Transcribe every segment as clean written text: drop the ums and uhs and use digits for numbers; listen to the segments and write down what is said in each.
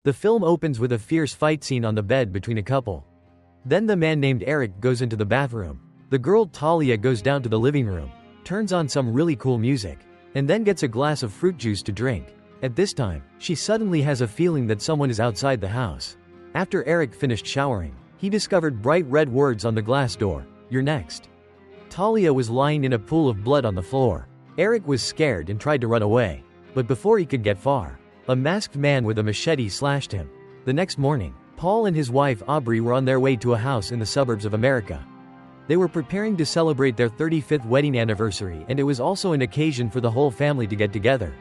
The film opens with a fierce fight scene on the bed between a couple. Then the man named Eric goes into the bathroom. The girl Talia goes down to the living room, turns on some really cool music, and then gets a glass of fruit juice to drink. At this time, she suddenly has a feeling that someone is outside the house. After Eric finished showering, he discovered bright red words on the glass door. "You're next." Talia was lying in a pool of blood on the floor. Eric was scared and tried to run away. But before he could get far, a masked man with a machete slashed him. The next morning, Paul and his wife Aubrey were on their way to a house in the suburbs of America. They were preparing to celebrate their 35th wedding anniversary, and it was also an occasion for the whole family to get together.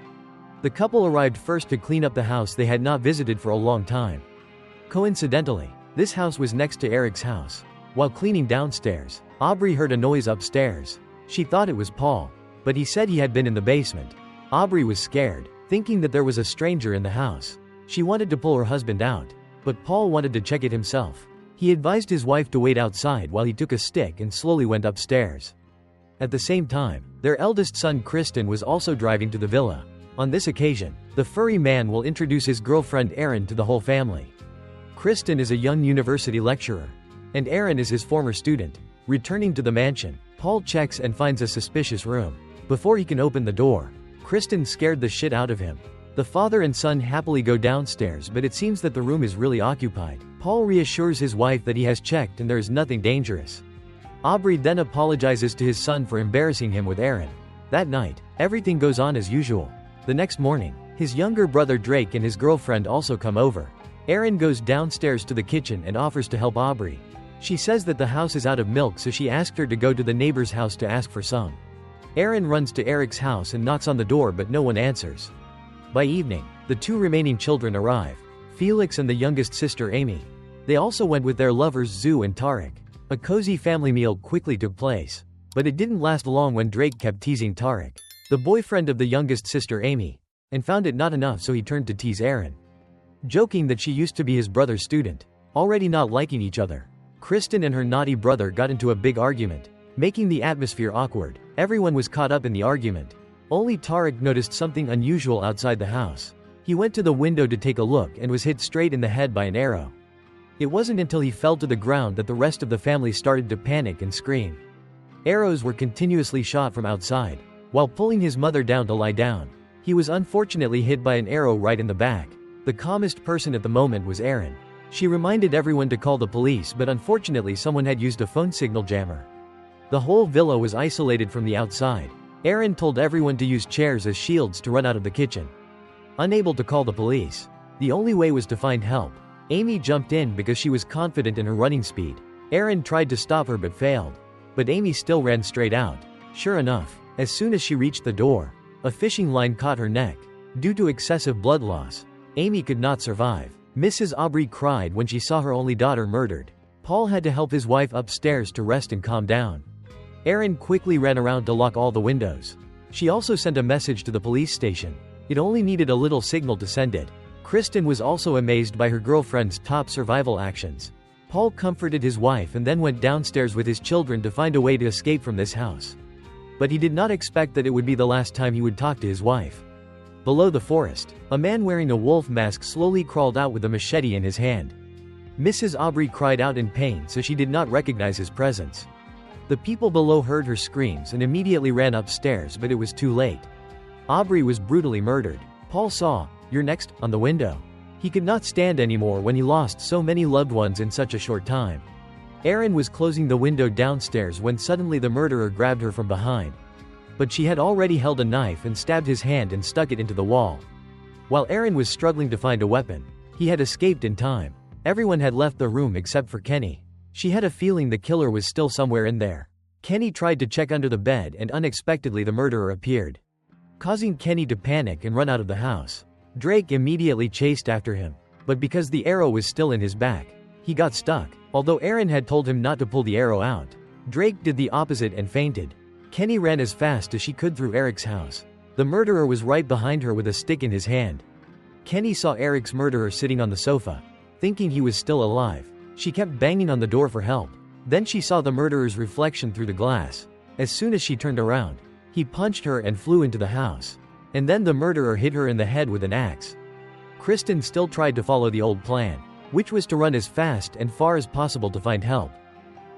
The couple arrived first to clean up the house they had not visited for a long time. Coincidentally, this house was next to Eric's house. While cleaning downstairs, Aubrey heard a noise upstairs. She thought it was Paul, but he said he had been in the basement. Aubrey was scared, thinking that there was a stranger in the house. She wanted to pull her husband out, but Paul wanted to check it himself. He advised his wife to wait outside while he took a stick and slowly went upstairs. At the same time, their eldest son Kristen was also driving to the villa. On this occasion, the furry man will introduce his girlfriend Aaron to the whole family. Kristen is a young university lecturer, and Aaron is his former student. Returning to the mansion, Paul checks and finds a suspicious room. Before he can open the door, Kristen scared the shit out of him. The father and son happily go downstairs, but it seems that the room is really occupied. Paul reassures his wife that he has checked and there is nothing dangerous. Aubrey then apologizes to his son for embarrassing him with Aaron. That night, everything goes on as usual. The next morning, his younger brother Drake and his girlfriend also come over. Aaron goes downstairs to the kitchen and offers to help Aubrey. She says that the house is out of milk, so she asked her to go to the neighbor's house to ask for some. Aaron runs to Eric's house and knocks on the door, but no one answers. By evening, the two remaining children arrive, Felix and the youngest sister Amy. They also went with their lovers Zoo and Tarek. A cozy family meal quickly took place. But it didn't last long when Drake kept teasing Tarek, the boyfriend of the youngest sister Amy, and found it not enough, so he turned to tease Aaron, joking that she used to be his brother's student. Already not liking each other, Kristen and her naughty brother got into a big argument, making the atmosphere awkward. Everyone was caught up in the argument. Only Tarek noticed something unusual outside the house. He went to the window to take a look and was hit straight in the head by an arrow. It wasn't until he fell to the ground that the rest of the family started to panic and scream. Arrows were continuously shot from outside. While pulling his mother down to lie down, he was unfortunately hit by an arrow right in the back. The calmest person at the moment was Aaron. She reminded everyone to call the police, but unfortunately someone had used a phone signal jammer. The whole villa was isolated from the outside. Aaron told everyone to use chairs as shields to run out of the kitchen. Unable to call the police, the only way was to find help. Amy jumped in because she was confident in her running speed. Aaron tried to stop her but failed. But Amy still ran straight out. Sure enough, as soon as she reached the door, a fishing line caught her neck. Due to excessive blood loss, Amy could not survive. Mrs. Aubrey cried when she saw her only daughter murdered. Paul had to help his wife upstairs to rest and calm down. Aaron quickly ran around to lock all the windows. She also sent a message to the police station. It only needed a little signal to send it. Kristen was also amazed by her girlfriend's top survival actions. Paul comforted his wife and then went downstairs with his children to find a way to escape from this house. But he did not expect that it would be the last time he would talk to his wife. Below the forest, a man wearing a wolf mask slowly crawled out with a machete in his hand. Mrs. Aubrey cried out in pain, so she did not recognize his presence. The people below heard her screams and immediately ran upstairs, but it was too late. Aubrey was brutally murdered. Paul saw, "You're next," on the window. He could not stand anymore when he lost so many loved ones in such a short time. Aaron was closing the window downstairs when suddenly the murderer grabbed her from behind. But she had already held a knife and stabbed his hand and stuck it into the wall. While Aaron was struggling to find a weapon, he had escaped in time. Everyone had left the room except for Kenny. She had a feeling the killer was still somewhere in there. Kenny tried to check under the bed, and unexpectedly the murderer appeared, causing Kenny to panic and run out of the house. Drake immediately chased after him, but because the arrow was still in his back, he got stuck. Although Aaron had told him not to pull the arrow out, Drake did the opposite and fainted. Kenny ran as fast as she could through Eric's house. The murderer was right behind her with a stick in his hand. Kenny saw Eric's murderer sitting on the sofa. Thinking he was still alive, she kept banging on the door for help. Then she saw the murderer's reflection through the glass. As soon as she turned around, he punched her and flew into the house. And then the murderer hit her in the head with an axe. Kristen still tried to follow the old plan, which was to run as fast and far as possible to find help.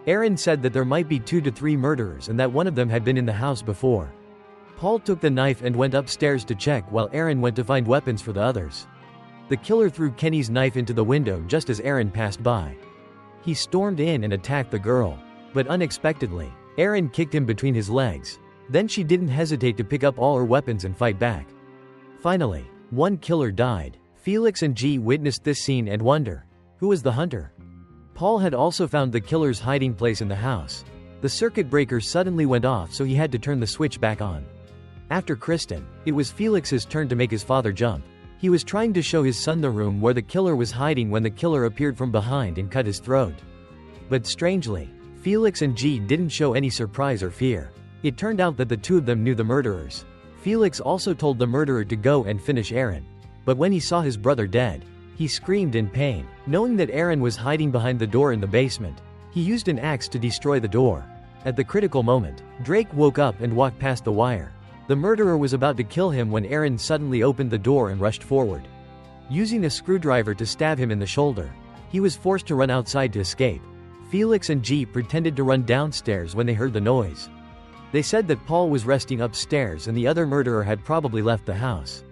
Aaron said that there might be 2 to 3 murderers and that one of them had been in the house before. Paul took the knife and went upstairs to check while Aaron went to find weapons for the others. The killer threw Kenny's knife into the window just as Aaron passed by. He stormed in and attacked the girl. But unexpectedly, Aaron kicked him between his legs. Then she didn't hesitate to pick up all her weapons and fight back. Finally, one killer died. Felix and G witnessed this scene and wonder, who was the hunter? Paul had also found the killer's hiding place in the house. The circuit breaker suddenly went off, so he had to turn the switch back on. After Kristen, it was Felix's turn to make his father jump. He was trying to show his son the room where the killer was hiding when the killer appeared from behind and cut his throat. But strangely, Felix and G didn't show any surprise or fear. It turned out that the two of them knew the murderers. Felix also told the murderer to go and finish Aaron. But when he saw his brother dead, he screamed in pain. Knowing that Aaron was hiding behind the door in the basement, he used an axe to destroy the door. At the critical moment, Drake woke up and walked past the wire. The murderer was about to kill him when Aaron suddenly opened the door and rushed forward. Using a screwdriver to stab him in the shoulder, he was forced to run outside to escape. Felix and G pretended to run downstairs when they heard the noise. They said that Paul was resting upstairs and the other murderer had probably left the house.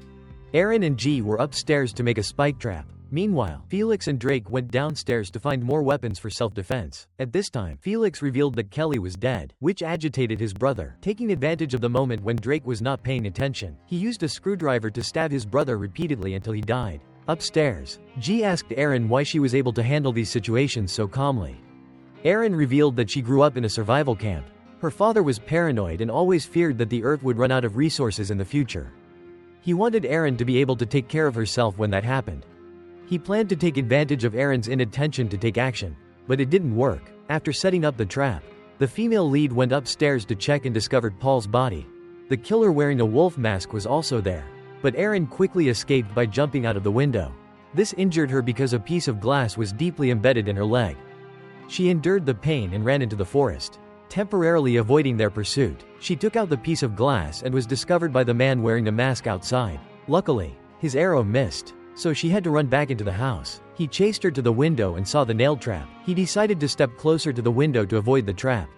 Aaron and G were upstairs to make a spike trap. Meanwhile, Felix and Drake went downstairs to find more weapons for self-defense. At this time, Felix revealed that Kelly was dead, which agitated his brother. Taking advantage of the moment when Drake was not paying attention, he used a screwdriver to stab his brother repeatedly until he died. Upstairs, G asked Aaron why she was able to handle these situations so calmly. Aaron revealed that she grew up in a survival camp. Her father was paranoid and always feared that the earth would run out of resources in the future. He wanted Aaron to be able to take care of herself when that happened. He planned to take advantage of Aaron's inattention to take action, but it didn't work. After setting up the trap, the female lead went upstairs to check and discovered Paul's body. The killer wearing a wolf mask was also there, but Aaron quickly escaped by jumping out of the window. This injured her because a piece of glass was deeply embedded in her leg. She endured the pain and ran into the forest, temporarily avoiding their pursuit. She took out the piece of glass and was discovered by the man wearing the mask outside. Luckily, his arrow missed, so she had to run back into the house. He chased her to the window and saw the nail trap. He decided to step closer to the window to avoid the trap.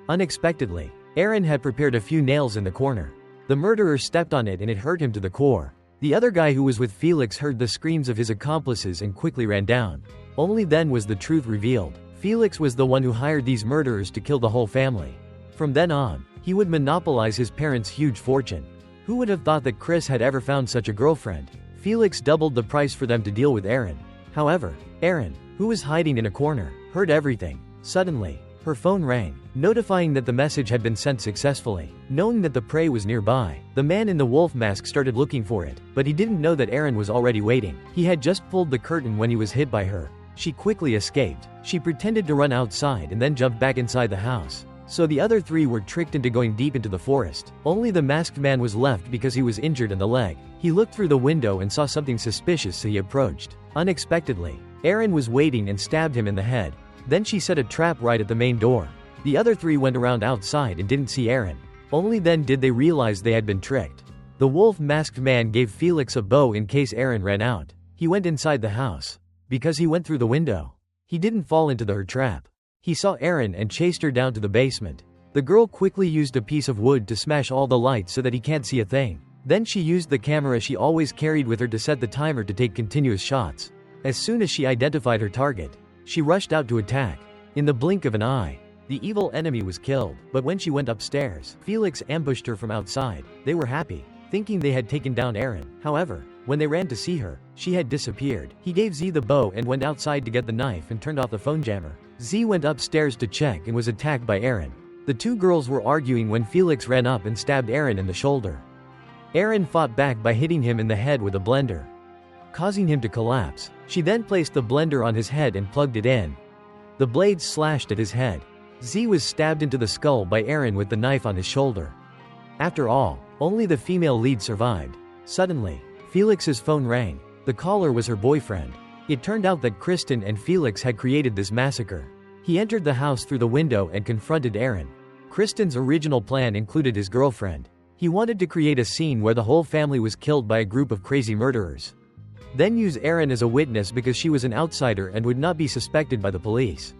Unexpectedly, Aaron had prepared a few nails in the corner. The murderer stepped on it and it hurt him to the core. The other guy who was with Felix heard the screams of his accomplices and quickly ran down. Only then was the truth revealed. Felix was the one who hired these murderers to kill the whole family. From then on, he would monopolize his parents' huge fortune. Who would have thought that Chris had ever found such a girlfriend? Felix doubled the price for them to deal with Aaron. However, Aaron, who was hiding in a corner, heard everything. Suddenly, her phone rang, notifying that the message had been sent successfully. Knowing that the prey was nearby, the man in the wolf mask started looking for it, but he didn't know that Aaron was already waiting. He had just pulled the curtain when he was hit by her. She quickly escaped. She pretended to run outside and then jumped back inside the house. So the other three were tricked into going deep into the forest. Only the masked man was left because he was injured in the leg. He looked through the window and saw something suspicious, so he approached. Unexpectedly, Aaron was waiting and stabbed him in the head. Then she set a trap right at the main door. The other three went around outside and didn't see Aaron. Only then did they realize they had been tricked. The wolf-masked man gave Felix a bow in case Aaron ran out. He went inside the house. Because he went through the window, he didn't fall into her trap. He saw Aaron and chased her down to the basement. The girl quickly used a piece of wood to smash all the lights so that he can't see a thing. Then she used the camera she always carried with her to set the timer to take continuous shots. As soon as she identified her target, she rushed out to attack. In the blink of an eye, the evil enemy was killed. But when she went upstairs, Felix ambushed her from outside. They were happy, thinking they had taken down Aaron. However, when they ran to see her, she had disappeared. He gave Z the bow and went outside to get the knife and turned off the phone jammer. Z went upstairs to check and was attacked by Aaron. The two girls were arguing when Felix ran up and stabbed Aaron in the shoulder. Aaron fought back by hitting him in the head with a blender, causing him to collapse. She then placed the blender on his head and plugged it in. The blade slashed at his head. Z was stabbed into the skull by Aaron with the knife on his shoulder. After all, only the female lead survived. Suddenly, Felix's phone rang. The caller was her boyfriend. It turned out that Kristen and Felix had created this massacre. He entered the house through the window and confronted Aaron. Kristen's original plan included his girlfriend. He wanted to create a scene where the whole family was killed by a group of crazy murderers. Then use Aaron as a witness because she was an outsider and would not be suspected by the police.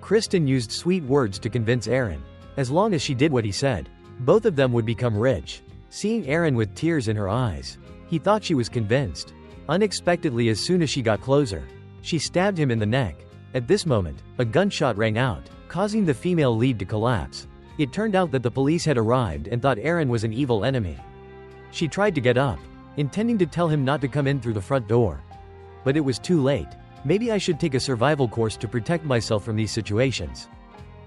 Kristen used sweet words to convince Aaron. As long as she did what he said, both of them would become rich. Seeing Aaron with tears in her eyes, he thought she was convinced. Unexpectedly, as soon as she got closer, she stabbed him in the neck. At this moment, a gunshot rang out, causing the female lead to collapse. It turned out that the police had arrived and thought Aaron was an evil enemy. She tried to get up, intending to tell him not to come in through the front door. But it was too late. Maybe I should take a survival course to protect myself from these situations.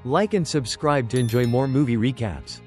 Like and subscribe to enjoy more movie recaps.